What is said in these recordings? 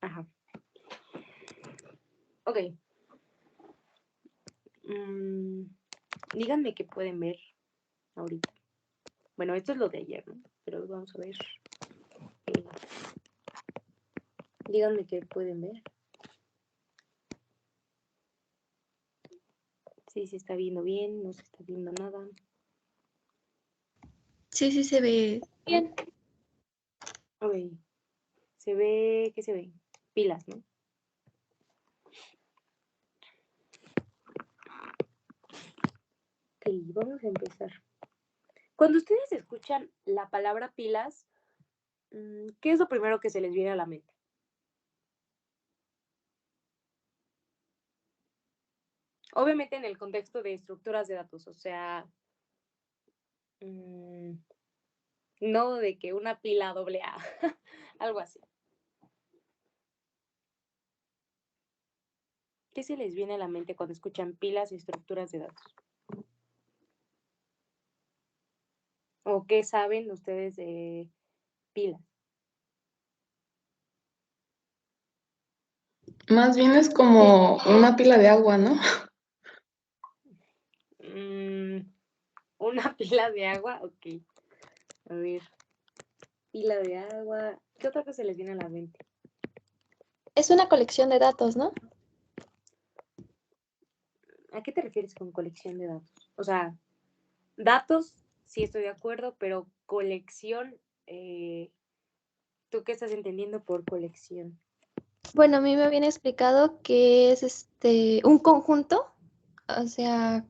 Ajá. Ok. Díganme qué pueden ver ahorita. Bueno, esto es lo de ayer, ¿no? Pero vamos a ver. Díganme qué pueden ver. Sí, se está viendo bien, no se está viendo nada. Sí, se ve bien. Ok. Se ve, ¿qué se ve? Pilas, ¿no? Ok, vamos a empezar. Cuando ustedes escuchan la palabra pilas, ¿qué es lo primero que se les viene a la mente? Obviamente en el contexto de estructuras de datos, o sea, no de que una pila AA, algo así. ¿Qué se les viene a la mente cuando escuchan pilas y estructuras de datos? ¿O qué saben ustedes de pilas? Más bien es como una pila de agua, ¿no? Una pila de agua, ok. A ver, pila de agua. ¿Qué otra cosa se les viene a la mente? Es una colección de datos, ¿no? ¿A qué te refieres con colección de datos? O sea, datos, sí estoy de acuerdo, pero colección, ¿tú qué estás entendiendo por colección? Bueno, a mí me habían explicado que es un conjunto, o sea,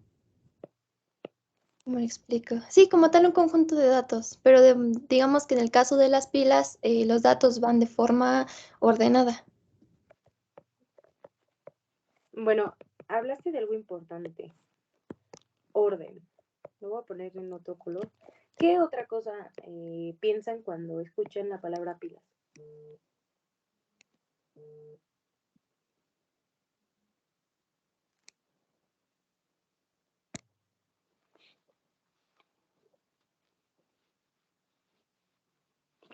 ¿cómo le explico? Sí, como tal un conjunto de datos, pero digamos que en el caso de las pilas, los datos van de forma ordenada. Bueno, hablaste de algo importante, orden. Lo voy a poner en otro color. ¿Qué otra cosa piensan cuando escuchan la palabra pilas?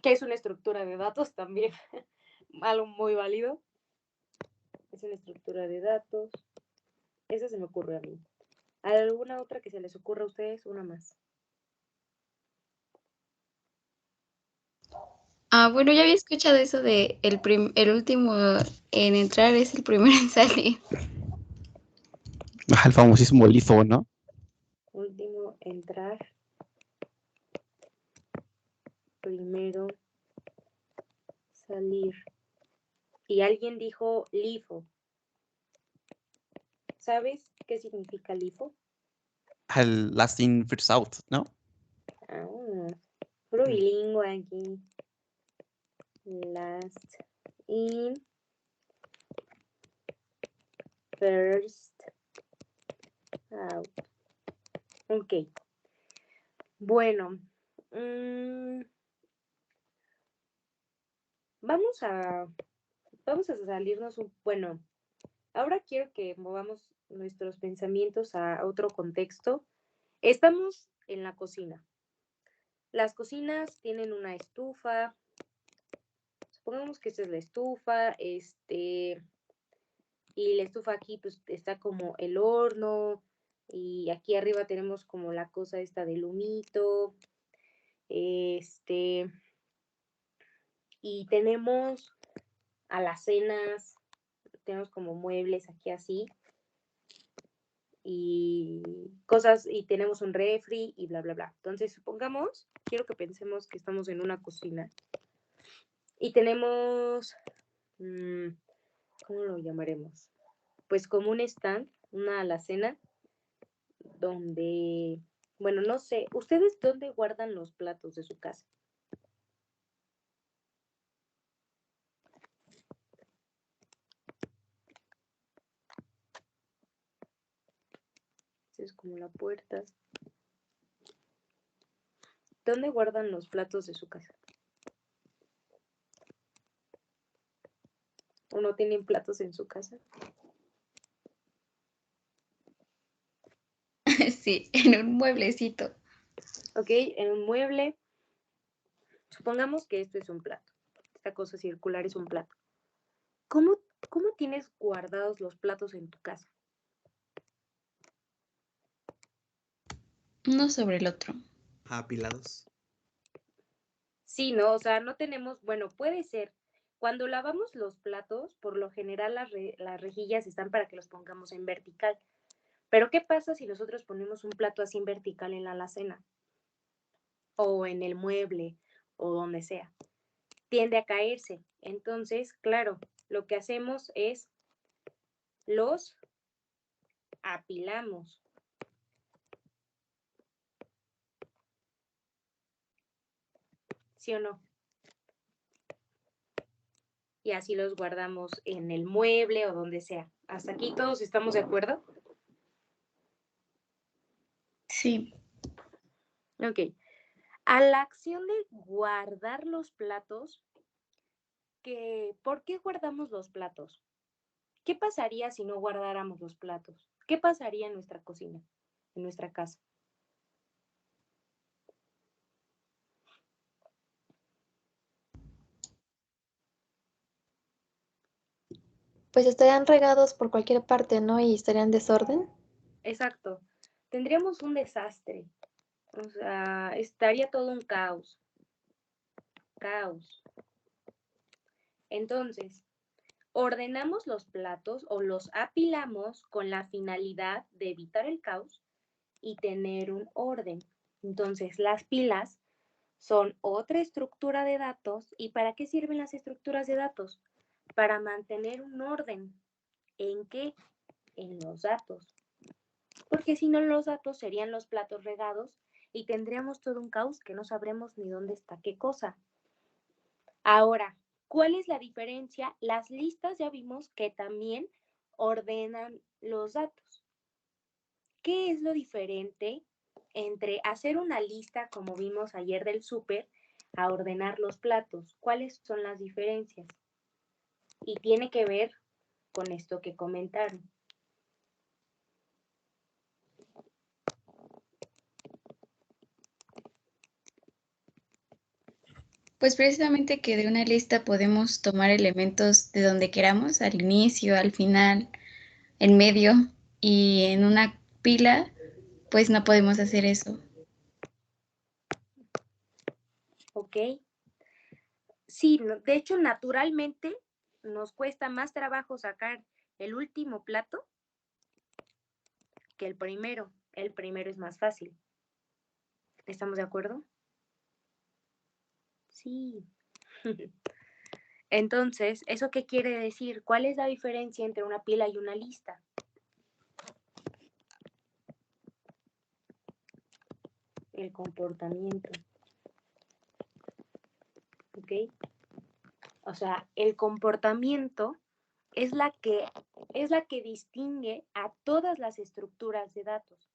Que es una estructura de datos también, algo muy válido. Es una estructura de datos. Esa se me ocurre a mí. ¿Alguna otra que se les ocurra a ustedes? Una más. Ah, bueno, ya había escuchado eso de el último en entrar es el primero en salir. El famosísimo LIFO, ¿no? Último, entrar. Primero, salir. Y alguien dijo LIFO. ¿Sabes qué significa LIFO? El last in, first out, ¿no? Ah, puro bilingüe aquí. Last in, first out. Ok. Bueno. Vamos a salirnos bueno, ahora quiero que movamos nuestros pensamientos a otro contexto. Estamos en la cocina. Las cocinas tienen una estufa. Supongamos que esta es la estufa, y la estufa aquí pues está como el horno, y aquí arriba tenemos como la cosa esta del humito, y tenemos alacenas, tenemos como muebles aquí así, y cosas, y tenemos un refri y bla, bla, bla. Entonces, supongamos, quiero que pensemos que estamos en una cocina y tenemos, ¿cómo lo llamaremos? Pues como un stand, una alacena, donde, bueno, no sé, ¿ustedes dónde guardan los platos de su casa? Esa es como la puerta. ¿Dónde guardan los platos de su casa? ¿O no tienen platos en su casa? Sí, en un mueblecito. Ok, en un mueble. Supongamos que esto es un plato. esta cosa circular es un plato. ¿Cómo tienes guardados los platos en tu casa? Uno sobre el otro. Apilados. Sí, ¿no? O sea, no tenemos, bueno, puede ser. Cuando lavamos los platos, por lo general las rejillas están para que los pongamos en vertical. Pero ¿qué pasa si nosotros ponemos un plato así en vertical en la alacena? O en el mueble, o donde sea. Tiende a caerse. Entonces, claro, lo que hacemos es los apilamos. ¿Sí o no? Y así los guardamos en el mueble o donde sea. ¿Hasta aquí todos estamos de acuerdo? Sí. Ok. A la acción de guardar los platos, ¿por qué guardamos los platos? ¿Qué pasaría si no guardáramos los platos? ¿Qué pasaría en nuestra cocina, en nuestra casa? Pues estarían regados por cualquier parte, ¿no? Y estarían en desorden. Exacto. Tendríamos un desastre. O sea, estaría todo un caos. Caos. Entonces, ordenamos los platos o los apilamos con la finalidad de evitar el caos y tener un orden. Entonces, las pilas son otra estructura de datos. ¿Y para qué sirven las estructuras de datos? Para mantener un orden. ¿En qué? En los datos. Porque si no, los datos serían los platos regados y tendríamos todo un caos que no sabremos ni dónde está qué cosa. Ahora, ¿cuál es la diferencia? Las listas ya vimos que también ordenan los datos. ¿Qué es lo diferente entre hacer una lista, como vimos ayer del súper, a ordenar los platos? ¿Cuáles son las diferencias? Y tiene que ver con esto que comentaron. Pues precisamente que de una lista podemos tomar elementos de donde queramos, al inicio, al final, en medio, y en una pila, pues no podemos hacer eso. ¿Ok? Sí, de hecho, naturalmente nos cuesta más trabajo sacar el último plato que el primero. El primero es más fácil. ¿Estamos de acuerdo? Sí. Entonces, ¿eso qué quiere decir? ¿Cuál es la diferencia entre una pila y una lista? El comportamiento. ¿Ok? O sea, el comportamiento es la que distingue a todas las estructuras de datos.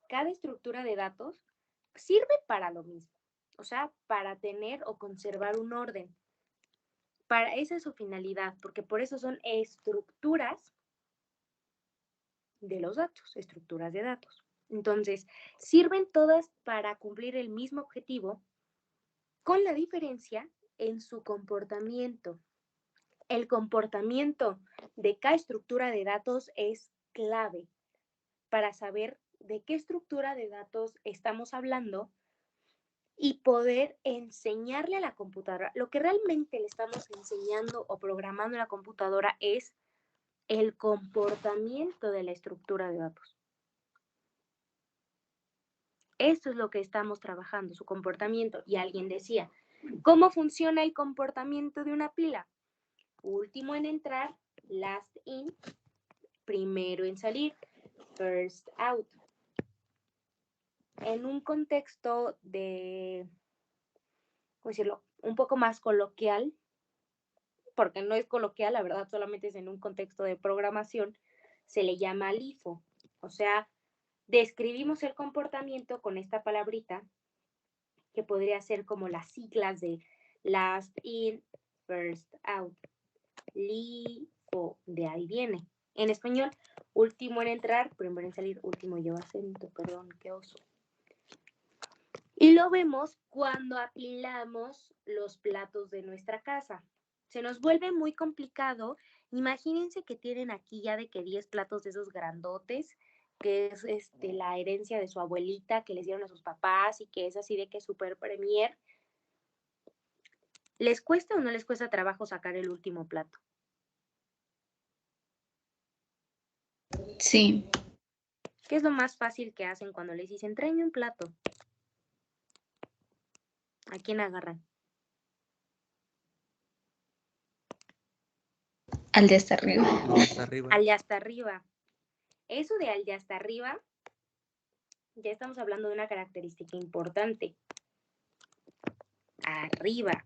Cada estructura de datos sirve para lo mismo, o sea, para tener o conservar un orden. Esa es su finalidad, porque por eso son estructuras de los datos, estructuras de datos. Entonces, sirven todas para cumplir el mismo objetivo, con la diferencia en su comportamiento. El comportamiento de cada estructura de datos es clave para saber de qué estructura de datos estamos hablando y poder enseñarle a la computadora. Lo que realmente le estamos enseñando o programando a la computadora es el comportamiento de la estructura de datos. Esto es lo que estamos trabajando, su comportamiento. Y alguien decía, ¿cómo funciona el comportamiento de una pila? Último en entrar, last in, primero en salir, first out. En un contexto de, ¿cómo decirlo?, un poco más coloquial, porque no es coloquial, la verdad, solamente es en un contexto de programación, se le llama LIFO. O sea, describimos el comportamiento con esta palabrita, que podría ser como las siglas de last in, first out. LIFO, de ahí viene. En español, último en entrar, primero en salir, último lleva acento, perdón, qué oso. Y lo vemos cuando apilamos los platos de nuestra casa. Se nos vuelve muy complicado. Imagínense que tienen aquí ya de que 10 platos de esos grandotes, que es la herencia de su abuelita que les dieron a sus papás y que es así de que super premier. ¿Les cuesta o no les cuesta trabajo sacar el último plato? Sí, ¿Qué es lo más fácil que hacen cuando les dicen, tráeme un plato? ¿A quién agarran? al de hasta arriba. Hasta arriba. Al de hasta arriba. Eso de al de hasta arriba, ya estamos hablando de una característica importante. Arriba.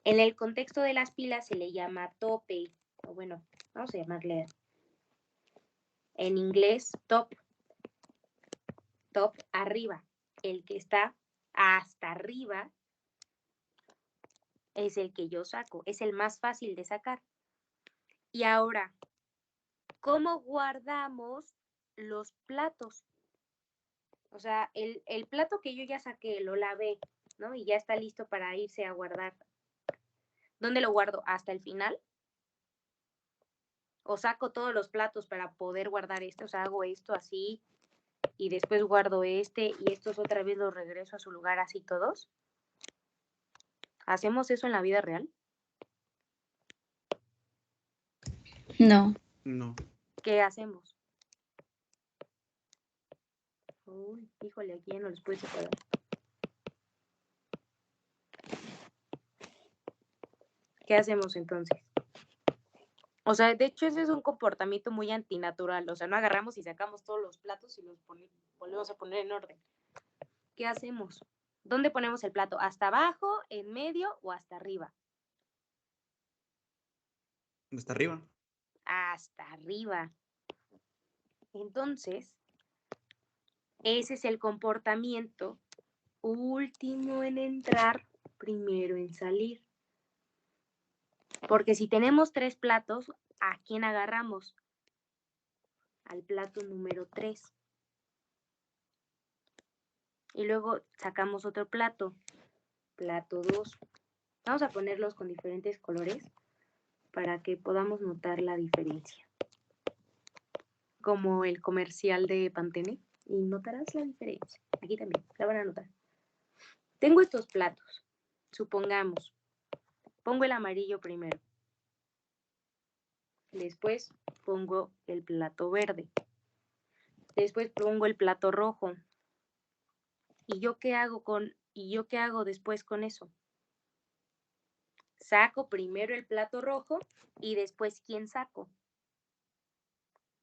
En el contexto de las pilas se le llama tope, o bueno, vamos a llamarle en inglés top. Top arriba. El que está hasta arriba es el que yo saco, es el más fácil de sacar. Y ahora, ¿cómo guardamos los platos? O sea, el plato que yo ya saqué, lo lavé, ¿no? Y ya está listo para irse a guardar. ¿Dónde lo guardo? ¿Hasta el final? ¿O saco todos los platos para poder guardar este? O sea, hago esto así y después guardo este y estos otra vez los regreso a su lugar así todos. ¿Hacemos eso en la vida real? No, No. ¿Qué hacemos? Uy, híjole, aquí ya no les puedo separar. ¿Qué hacemos entonces? O sea, de hecho ese es un comportamiento muy antinatural. O sea, no agarramos y sacamos todos los platos y los volvemos a poner en orden. ¿Qué hacemos? ¿Dónde ponemos el plato? ¿Hasta abajo, en medio o hasta arriba? Hasta arriba. Hasta arriba. Entonces, ese es el comportamiento último en entrar, primero en salir. Porque si tenemos 3 platos, ¿a quién agarramos? Al plato número 3. Y luego sacamos otro plato, plato 2. Vamos a ponerlos con diferentes colores para que podamos notar la diferencia. Como el comercial de Pantene. Y notarás la diferencia. Aquí también, la van a notar. Tengo estos platos. Supongamos, pongo el amarillo primero. Después pongo el plato verde. Después pongo el plato rojo. ¿Y yo qué hago después con eso? Saco primero el plato rojo y después ¿quién saco?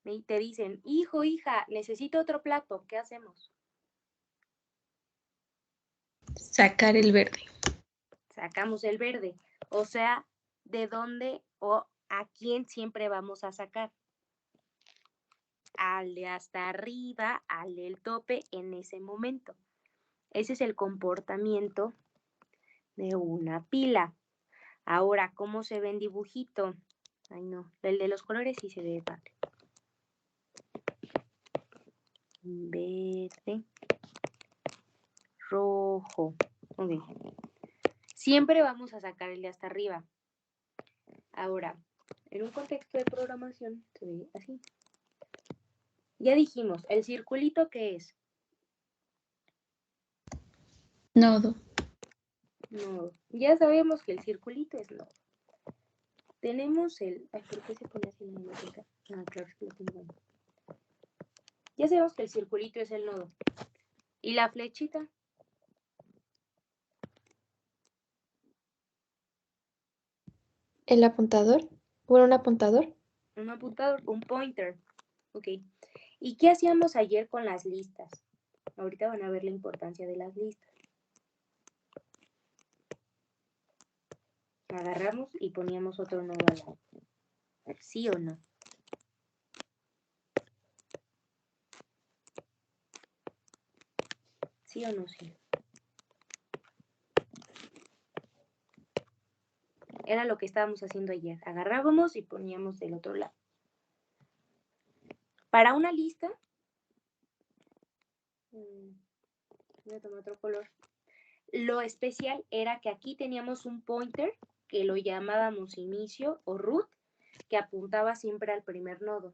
Y te dicen, hijo, hija, necesito otro plato. ¿Qué hacemos? sacar el verde. Sacamos el verde. O sea, ¿de dónde o a quién siempre vamos a sacar? Al de hasta arriba, al del tope en ese momento. Ese es el comportamiento de una pila. Ahora, ¿cómo se ve en dibujito? Ay, no, el de los colores sí se ve padre. Verde, rojo. Ok. Siempre vamos a sacar el de hasta arriba. Ahora, en un contexto de programación se ve así. Ya dijimos, ¿el circulito qué es? Nodo. Nodo. Ya sabemos que el circulito es nodo. Tenemos el... Ay, ¿por qué se pone así en la biblioteca? Ah, claro, es que lo tengo. Ya sabemos que el circulito es el nodo. ¿Y la flechita? ¿El apuntador? Bueno, un apuntador. Un apuntador, un pointer. Ok. ¿Y qué hacíamos ayer con las listas? Ahorita van a ver la importancia de las listas. Agarramos y poníamos otro nodo al lado. ¿Sí o no? ¿Sí o no? Sí. Era lo que estábamos haciendo ayer. Agarrábamos y poníamos del otro lado. Para una lista, Voy a tomar otro color. Lo especial era que aquí teníamos un pointer que lo llamábamos inicio o root, que apuntaba siempre al primer nodo.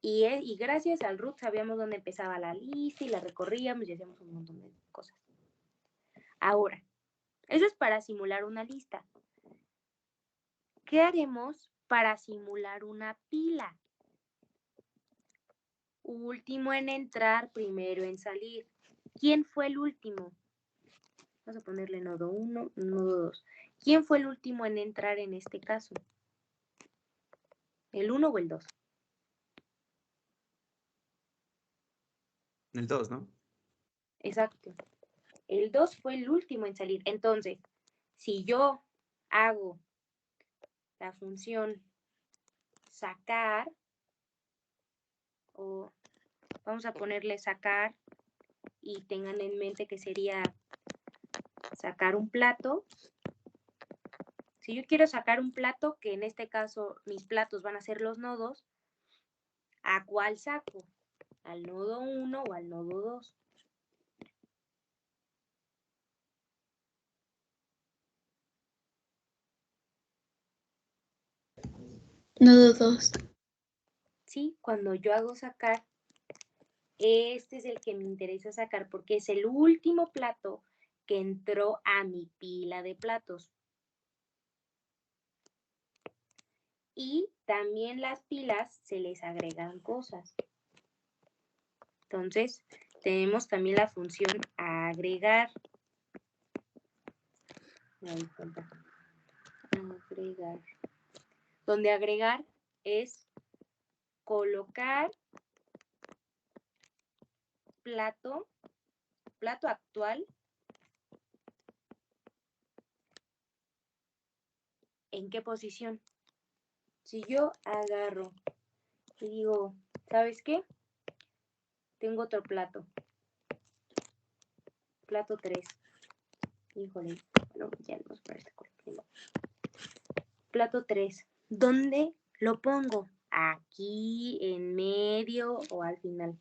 Y gracias al root sabíamos dónde empezaba la lista y la recorríamos y hacíamos un montón de cosas. Ahora, eso es para simular una lista. ¿Qué haremos para simular una pila? Último en entrar, primero en salir. ¿Quién fue el último? Vamos a ponerle nodo 1, nodo 2. ¿Quién fue el último en entrar en este caso? ¿El 1 o el 2? El 2, ¿no? Exacto. El 2 fue el último en salir. Entonces, si yo hago la función sacar, o vamos a ponerle sacar, y tengan en mente que sería sacar un plato. Si yo quiero sacar un plato, que en este caso mis platos van a ser los nodos, ¿a cuál saco? ¿Al nodo 1 o al nodo 2? Nodo 2. Sí, cuando yo hago sacar, este es el que me interesa sacar porque es el último plato que entró a mi pila de platos. Y también las pilas se les agregan cosas. Entonces, tenemos también la función agregar. Agregar. Donde agregar es colocar plato actual en qué posición. Si yo agarro y digo, ¿sabes qué? Tengo otro plato. Plato 3. Híjole, no, ya no es para este color. Plato 3. ¿Dónde lo pongo? ¿Aquí, en medio o al final?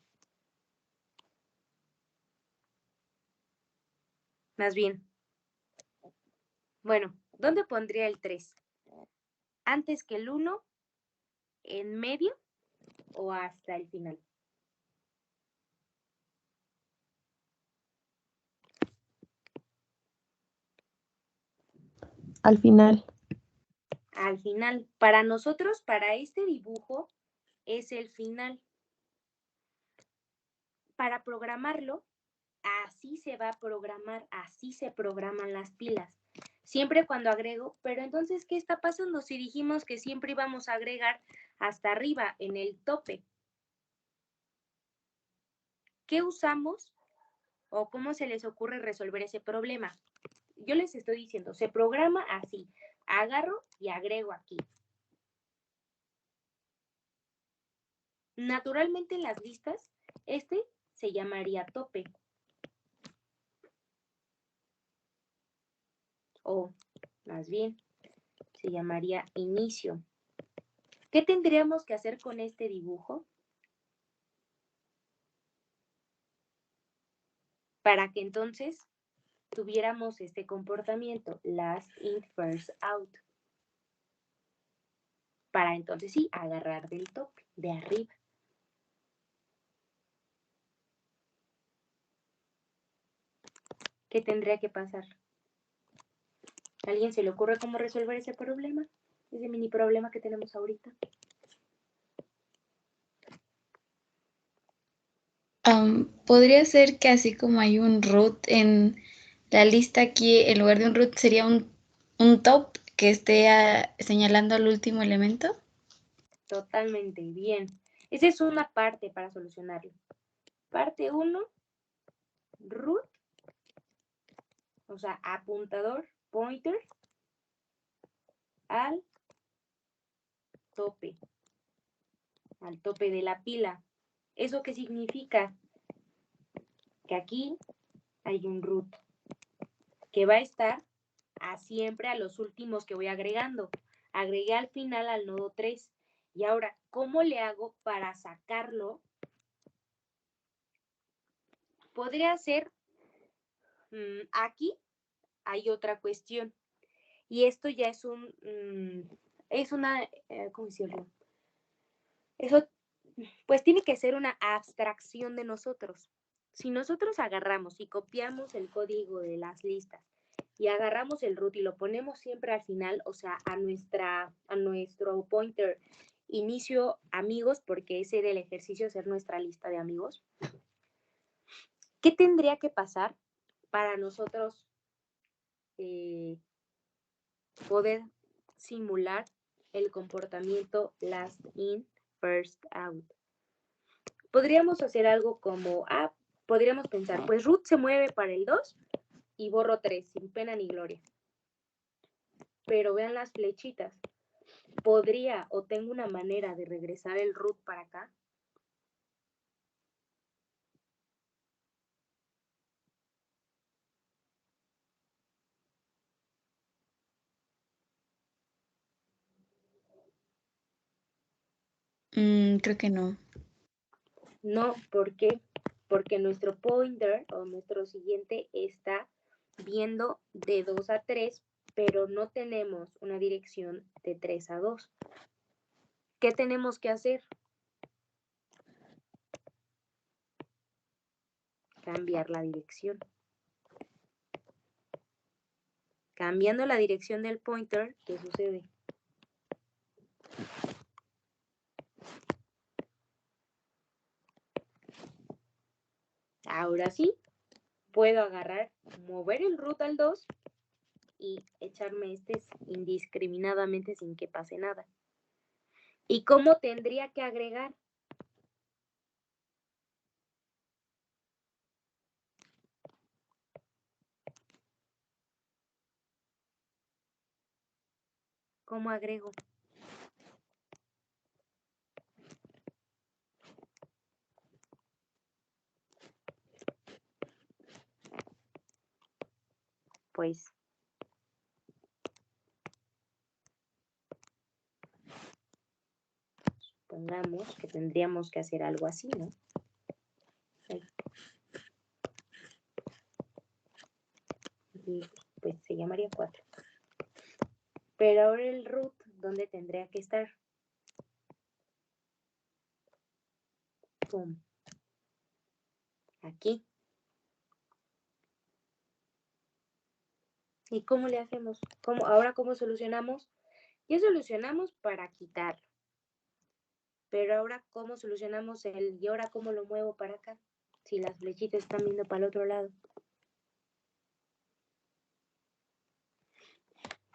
Más bien. Bueno, ¿dónde pondría el 3? ¿Antes que el 1? ¿En medio o hasta el final? Al final. Al final. Para nosotros, para este dibujo, es el final. Para programarlo, así se va a programar, así se programan las pilas. Siempre cuando agrego, pero entonces, ¿qué está pasando si dijimos que siempre íbamos a agregar hasta arriba, en el tope? ¿Qué usamos o cómo se les ocurre resolver ese problema? Yo les estoy diciendo, se programa así, agarro y agrego aquí. Naturalmente en las listas, este se llamaría tope. O más bien, se llamaría inicio. ¿Qué tendríamos que hacer con este dibujo? Para que entonces tuviéramos este comportamiento, last in, first out. Para entonces sí, agarrar del tope, de arriba. ¿Qué tendría que pasar? ¿A alguien se le ocurre cómo resolver ese problema? Ese mini problema que tenemos ahorita. Podría ser que así como hay un root en la lista aquí, en lugar de un root sería un top que esté señalando al último elemento. Totalmente, bien. Esa es una parte para solucionarlo. Parte 1, root, o sea, apuntador, pointer, al tope de la pila. ¿Eso qué significa? Que aquí hay un root que va a estar siempre a los últimos que voy agregando. Agregué al final al nodo 3. Y ahora, ¿cómo le hago para sacarlo podría ser, aquí hay otra cuestión. Y esto ya es es una, ¿cómo decirlo? Eso, pues tiene que ser una abstracción de nosotros. Si nosotros agarramos y copiamos el código de las listas y agarramos el root y lo ponemos siempre al final, o sea, a nuestro pointer inicio amigos, porque ese era el ejercicio, hacer nuestra lista de amigos, ¿qué tendría que pasar para nosotros poder simular el comportamiento last in, first out? Podríamos hacer algo como, podríamos pensar, pues root se mueve para el 2 y borro 3, sin pena ni gloria. Pero vean las flechitas. ¿Podría o tengo una manera de regresar el root para acá? Creo que no. No, ¿por qué? Porque nuestro pointer o nuestro siguiente está viendo de 2 a 3, pero no tenemos una dirección de 3 a 2. ¿Qué tenemos que hacer? Cambiar la dirección. Cambiando la dirección del pointer, ¿qué sucede? Ahora sí, puedo agarrar, mover el root al 2 y echarme indiscriminadamente sin que pase nada. ¿Y cómo tendría que agregar? ¿Cómo agrego? Pues supongamos que tendríamos que hacer algo así, ¿no? Y pues se llamaría 4. Pero ahora el root, ¿dónde tendría que estar? Pum. Aquí. ¿Y cómo le hacemos? Ahora, ¿cómo solucionamos? Ya solucionamos para quitarlo. Pero ahora, ¿cómo solucionamos y ahora cómo lo muevo para acá? Si las flechitas están viendo para el otro lado.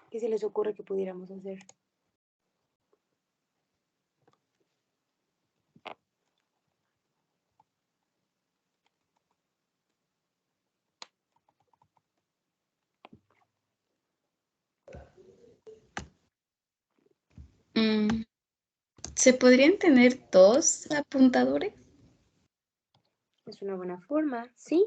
¿Qué se les ocurre que pudiéramos hacer? ¿Se podrían tener dos apuntadores? Es una buena forma, ¿sí?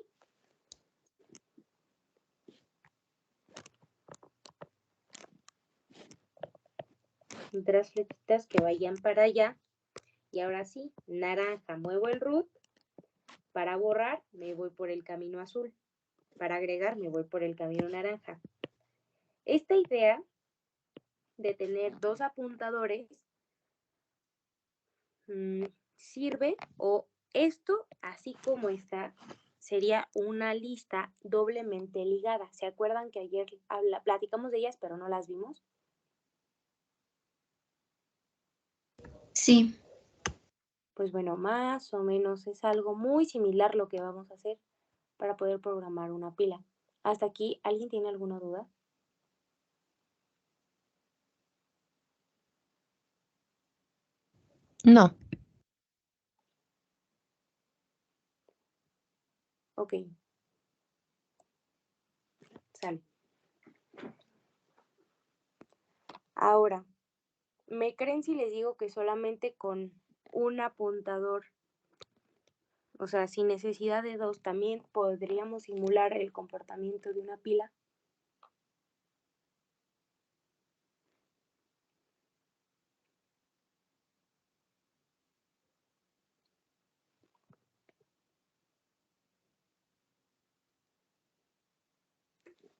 Otras flechitas que vayan para allá. Y ahora sí, naranja, muevo el root. Para borrar, me voy por el camino azul. Para agregar, me voy por el camino naranja. Esta idea de tener dos apuntadores sirve, o esto, así como está, sería una lista doblemente ligada. ¿Se acuerdan que ayer platicamos de ellas, pero no las vimos? Sí. Pues bueno, más o menos es algo muy similar lo que vamos a hacer para poder programar una pila. Hasta aquí, ¿alguien tiene alguna duda? No. Ok. Sale. Ahora, ¿me creen si les digo que solamente con un apuntador, o sea, sin necesidad de dos, también podríamos simular el comportamiento de una pila?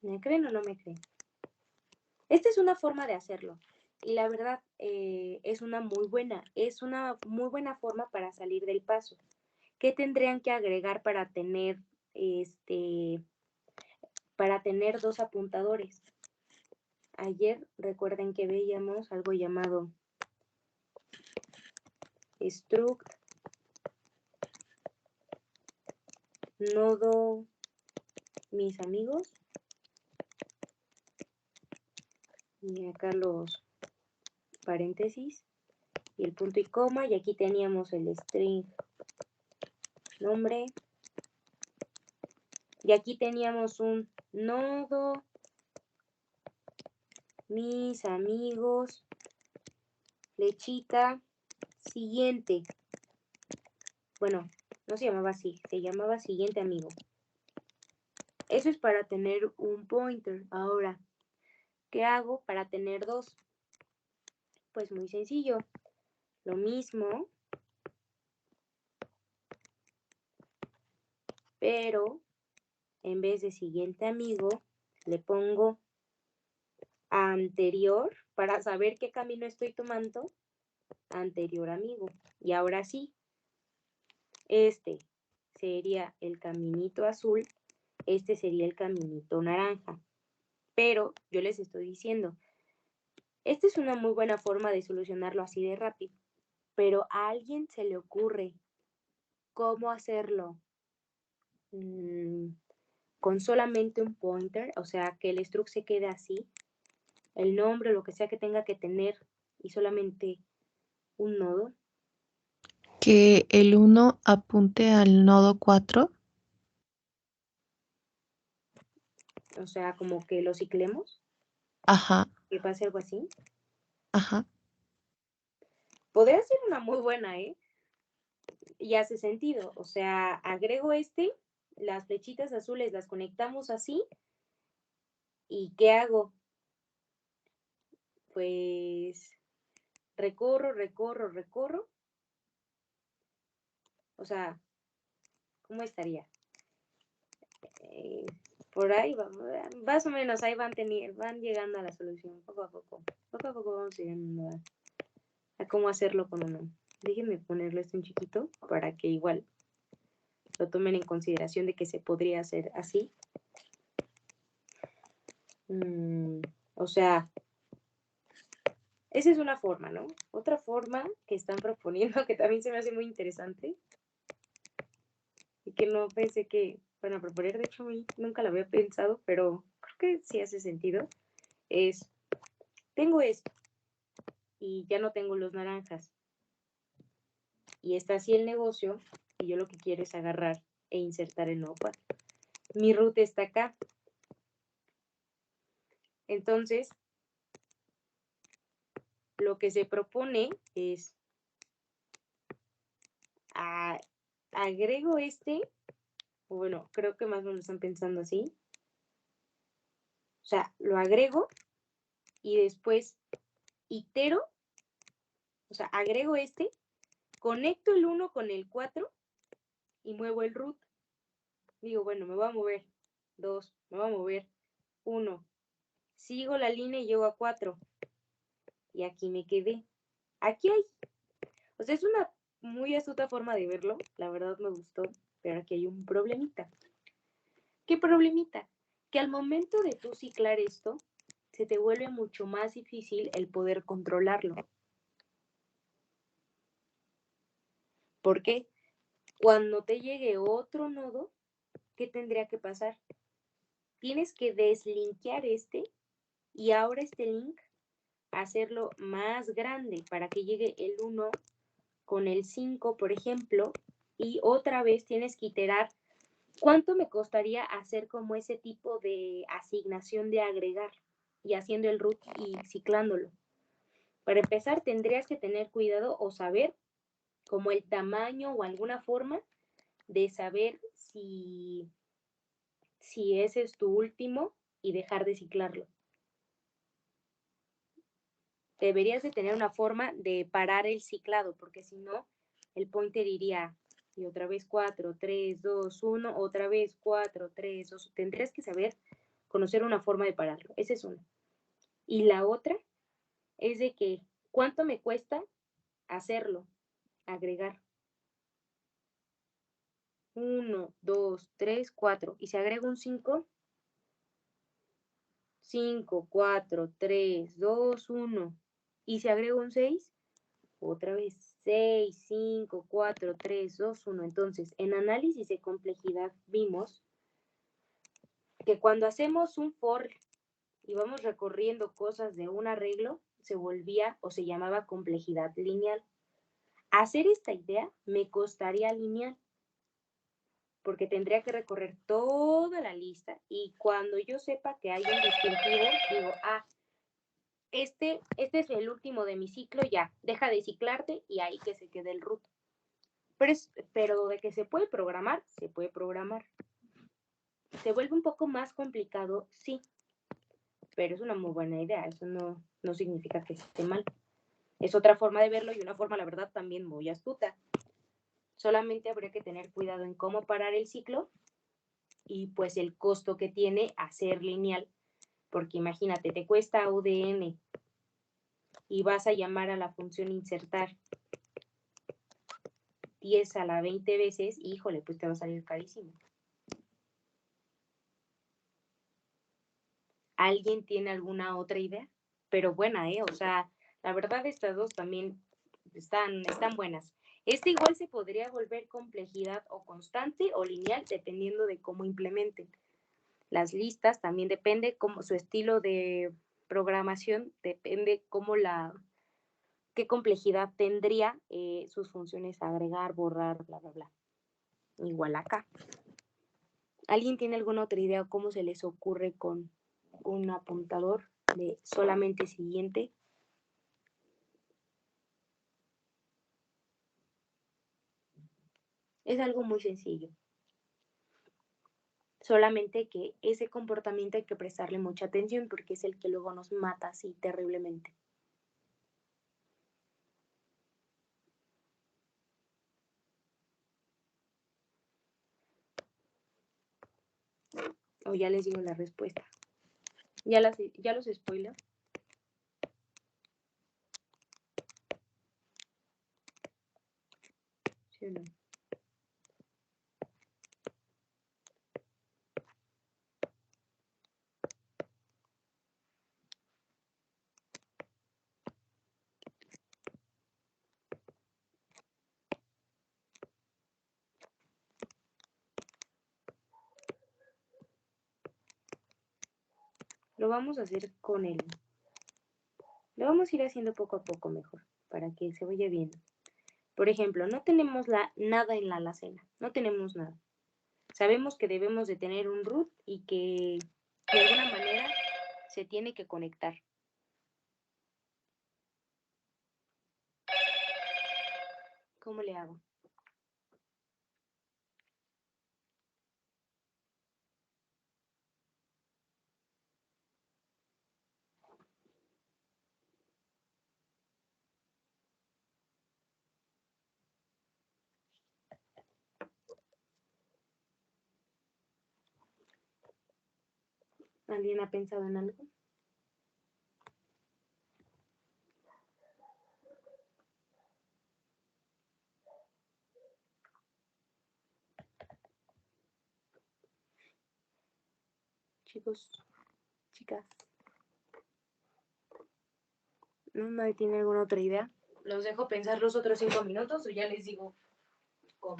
¿Me creen o no me creen? Esta es una forma de hacerlo. Y la verdad es una muy buena forma para salir del paso. ¿Qué tendrían que agregar para tener dos apuntadores? Ayer recuerden que veíamos algo llamado struct nodo mis amigos, y acá los paréntesis y el punto y coma, y aquí teníamos el string nombre, y aquí teníamos un nodo mis amigos flechita siguiente. Bueno, no se llamaba así, se llamaba siguiente amigo. Eso es para tener un pointer. Ahora, ¿qué hago para tener dos? Pues muy sencillo. Lo mismo, pero en vez de siguiente amigo, le pongo anterior para saber qué camino estoy tomando. Anterior amigo. Y ahora sí, este sería el caminito azul, este sería el caminito naranja. Pero yo les estoy diciendo, esta es una muy buena forma de solucionarlo así de rápido. Pero a alguien se le ocurre cómo hacerlo con solamente un pointer, o sea, que el struct se quede así, el nombre, lo que sea que tenga que tener, y solamente un nodo. Que el 1 apunte al nodo 4. O sea, como que lo ciclemos, Ajá, que pase algo así. ajá. Podría ser una muy buena, ¿eh? Y hace sentido. O sea, agrego las flechitas azules las conectamos así. ¿Y qué hago? Pues recorro. O sea, ¿cómo estaría? Por ahí más o menos ahí van llegando a la solución, poco a poco vamos llegando a cómo hacerlo con uno. Déjenme ponerlo esto en chiquito para que igual lo tomen en consideración de que se podría hacer así. O sea, esa es una forma, ¿no? Otra forma que están proponiendo que también se me hace muy interesante y que no pensé que van a proponer, de hecho a mí nunca lo había pensado, pero creo que sí hace sentido, es, tengo esto y ya no tengo los naranjas y está así el negocio y yo lo que quiero es agarrar e insertar el nuevo 4. Mi root está acá. Entonces, lo que se propone es agrego o bueno, creo que más o menos lo están pensando así. O sea, lo agrego y después itero, o sea, agrego conecto el 1 con el 4 y muevo el root. Digo, bueno, me voy a mover 2, me voy a mover 1. Sigo la línea y llego a 4. Y aquí me quedé. Aquí hay, o sea, es una muy astuta forma de verlo. La verdad me gustó, pero aquí hay un problemita. ¿Qué problemita? Que al momento de tú ciclar esto, se te vuelve mucho más difícil el poder controlarlo. ¿Por qué? Cuando te llegue otro nodo, ¿qué tendría que pasar? Tienes que deslinkear y ahora este link hacerlo más grande para que llegue el 1 con el 5, por ejemplo, y otra vez tienes que iterar. ¿Cuánto me costaría hacer como ese tipo de asignación de agregar y haciendo el root y ciclándolo? Para empezar, tendrías que tener cuidado o saber como el tamaño o alguna forma de saber si ese es tu último y dejar de ciclarlo. Deberías de tener una forma de parar el ciclado, porque si no, el pointer iría y otra vez 4, 3, 2, 1, otra vez 4, 3, 2. Tendrías que saber conocer una forma de pararlo. Esa es una. Y la otra es de que, ¿cuánto me cuesta hacerlo? Agregar. 1, 2, 3, 4. Y si agrego un 5, 5, 4, 3, 2, 1. Y si agrego un 6, otra vez 6, 5, 4, 3, 2, 1. Entonces, en análisis de complejidad vimos que cuando hacemos un for y vamos recorriendo cosas de un arreglo, se volvía o se llamaba complejidad lineal. Hacer esta idea me costaría lineal, porque tendría que recorrer toda la lista y cuando yo sepa que hay un distintivo, digo, este es el último de mi ciclo, ya, deja de ciclarte y ahí que se quede el root. Pero de que se puede programar, se puede programar. Se vuelve un poco más complicado, sí, pero es una muy buena idea, eso no significa que esté mal. Es otra forma de verlo y una forma, la verdad, también muy astuta. Solamente habría que tener cuidado en cómo parar el ciclo y pues el costo que tiene hacer lineal, porque imagínate, te cuesta UDN y vas a llamar a la función insertar 10 a la 20 veces, híjole, pues te va a salir carísimo. ¿Alguien tiene alguna otra idea? Pero buena, o sea, la verdad estas dos también están buenas. Este igual se podría volver complejidad o constante o lineal dependiendo de cómo implementen. Las listas también depende cómo su estilo de programación, depende qué complejidad tendría sus funciones agregar, borrar, bla, bla, bla. Igual acá. ¿Alguien tiene alguna otra idea o cómo se les ocurre con un apuntador de solamente siguiente? Es algo muy sencillo. Solamente que ese comportamiento hay que prestarle mucha atención porque es el que luego nos mata así terriblemente. O ya les digo la respuesta. ¿Ya los spoileo? ¿Sí o no? Lo vamos a hacer lo vamos a ir haciendo poco a poco mejor, para que se vaya viendo. Por ejemplo, no tenemos nada en la alacena, no tenemos nada. Sabemos que debemos de tener un root y que de alguna manera se tiene que conectar. ¿Cómo le hago? ¿Alguien ha pensado en algo? Chicos, chicas. ¿No? ¿Nadie tiene alguna otra idea? ¿Los dejo pensar los otros 5 minutos o ya les digo cómo?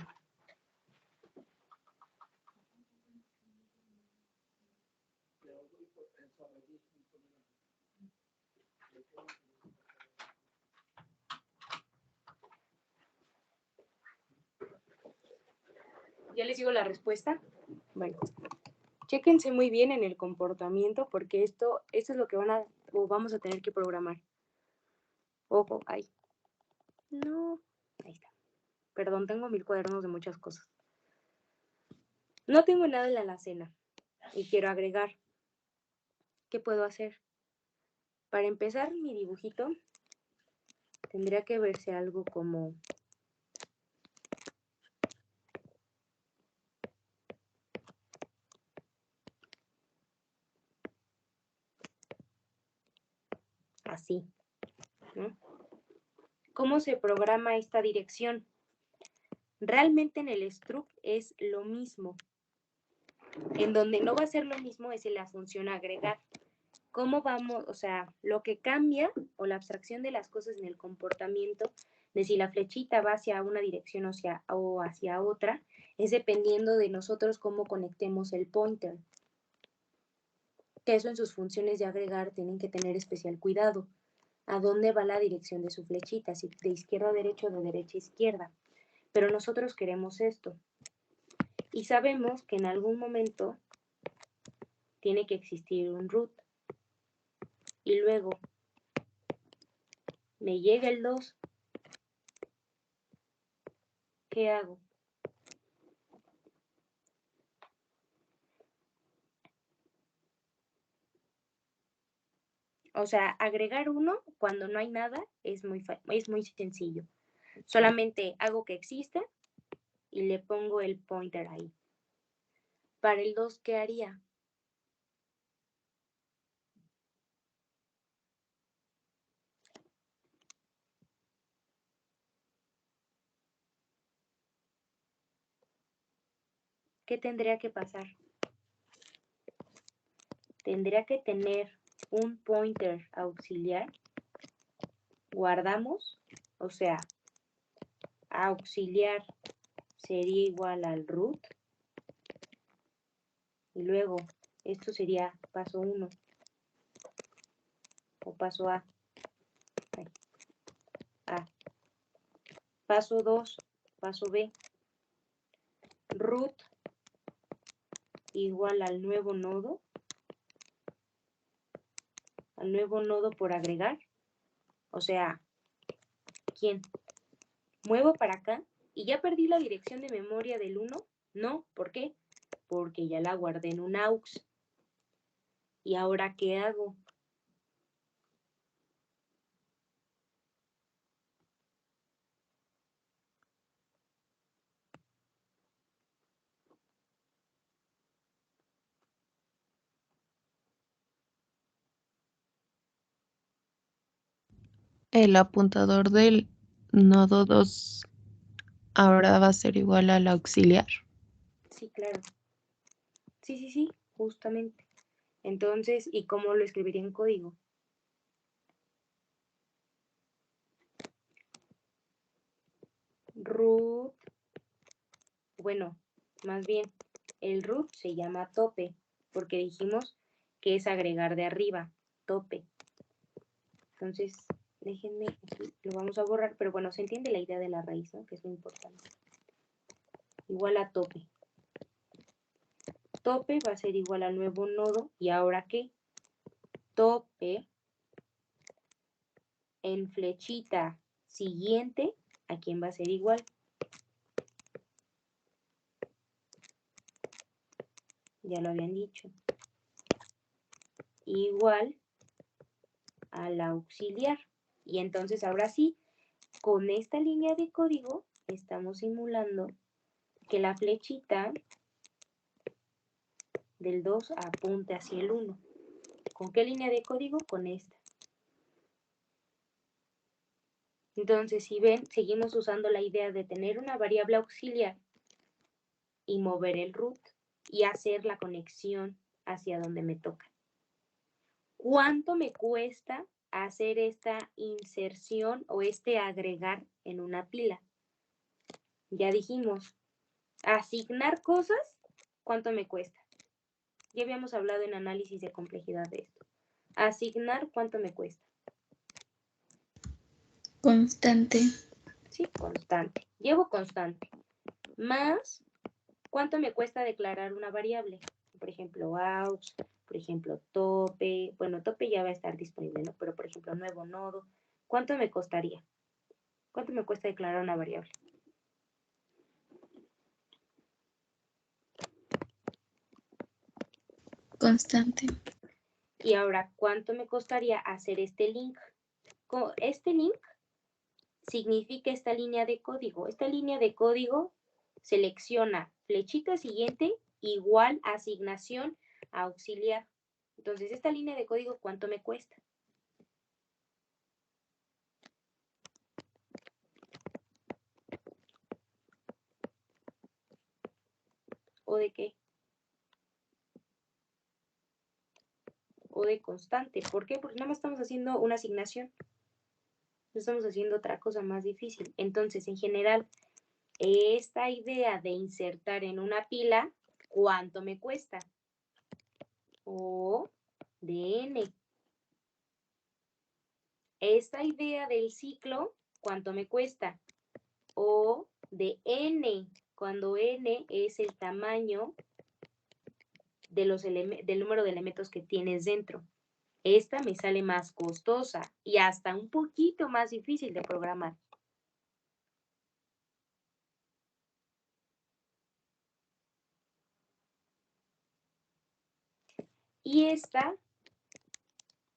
¿Ya les digo la respuesta? Bueno, chéquense muy bien en el comportamiento porque esto es lo que vamos a tener que programar. Ojo, ahí. No, ahí está. Perdón, tengo 1000 cuadernos de muchas cosas. No tengo nada en la alacena y quiero agregar. ¿Qué puedo hacer? Para empezar mi dibujito, tendría que verse algo como así, ¿no? ¿Cómo se programa esta dirección? Realmente en el struct es lo mismo. En donde no va a ser lo mismo es en la función agregar. ¿Cómo vamos? O sea, lo que cambia o la abstracción de las cosas en el comportamiento de si la flechita va hacia una dirección o hacia otra es dependiendo de nosotros cómo conectemos el pointer. Que eso en sus funciones de agregar tienen que tener especial cuidado. ¿A dónde va la dirección de su flechita? Si de izquierda a derecha o de derecha a izquierda. Pero nosotros queremos esto. Y sabemos que en algún momento tiene que existir un root. Y luego me llega el 2. ¿Qué hago? O sea, agregar 1 cuando no hay nada es muy sencillo. Solamente hago que exista y le pongo el pointer ahí. Para el 2, ¿qué haría? ¿Qué tendría que pasar? Tendría que tener un pointer auxiliar. Guardamos, o sea, auxiliar sería igual al root. Y luego, esto sería paso 1 o paso A. Paso 2, paso B. Root igual al nuevo nodo por agregar. O sea, ¿quién? Muevo para acá y ya perdí la dirección de memoria del 1. No, ¿por qué? Porque ya la guardé en un aux. ¿Y ahora qué hago? El apuntador del nodo 2 ahora va a ser igual al auxiliar. Sí, claro. Sí, justamente. Entonces, ¿y cómo lo escribiría en código? Root, bueno, más bien, el root se llama tope, porque dijimos que es agregar de arriba, tope. Entonces, déjenme, aquí lo vamos a borrar, pero bueno, se entiende la idea de la raíz, ¿no? Que es muy importante. Igual a tope. Tope va a ser igual al nuevo nodo, ¿y ahora qué? Tope en flechita siguiente, ¿a quién va a ser igual? Ya lo habían dicho. Igual al auxiliar. Y entonces ahora sí, con esta línea de código estamos simulando que la flechita del 2 apunte hacia el 1. ¿Con qué línea de código? Con esta. Entonces, si ven, seguimos usando la idea de tener una variable auxiliar y mover el root y hacer la conexión hacia donde me toca. ¿Cuánto me cuesta hacer esta inserción o este agregar en una pila? Ya dijimos, asignar cosas, ¿cuánto me cuesta? Ya habíamos hablado en análisis de complejidad de esto. Asignar, ¿cuánto me cuesta? Constante. Sí, constante. Llevo constante. Más, ¿cuánto me cuesta declarar una variable? Por ejemplo, aux, por ejemplo, tope. Bueno, tope ya va a estar disponible, ¿no? Pero, por ejemplo, nuevo nodo. ¿Cuánto me costaría? ¿Cuánto me cuesta declarar una variable? Constante. Y ahora, ¿cuánto me costaría hacer este link? Este link significa esta línea de código. Esta línea de código selecciona flechita siguiente igual asignación auxiliar. Entonces, esta línea de código, ¿cuánto me cuesta? ¿O de qué? O de constante. ¿Por qué? Porque nada más estamos haciendo una asignación. No estamos haciendo otra cosa más difícil. Entonces, en general, esta idea de insertar en una pila, ¿cuánto me cuesta? O de n. Esta idea del ciclo, ¿cuánto me cuesta? O de n, cuando n es el tamaño de del número de elementos que tienes dentro. Esta me sale más costosa y hasta un poquito más difícil de programar. Y esta,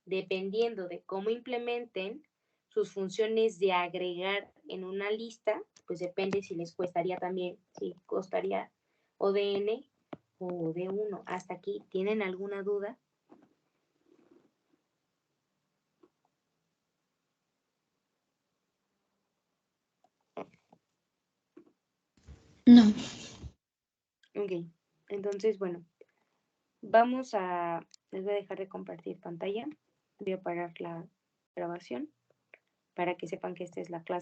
dependiendo de cómo implementen sus funciones de agregar en una lista, pues depende si les costaría también, si costaría o de n o de 1. Hasta aquí, ¿tienen alguna duda? No. Ok, entonces, bueno, les voy a dejar de compartir pantalla, voy a apagar la grabación para que sepan que esta es la clase.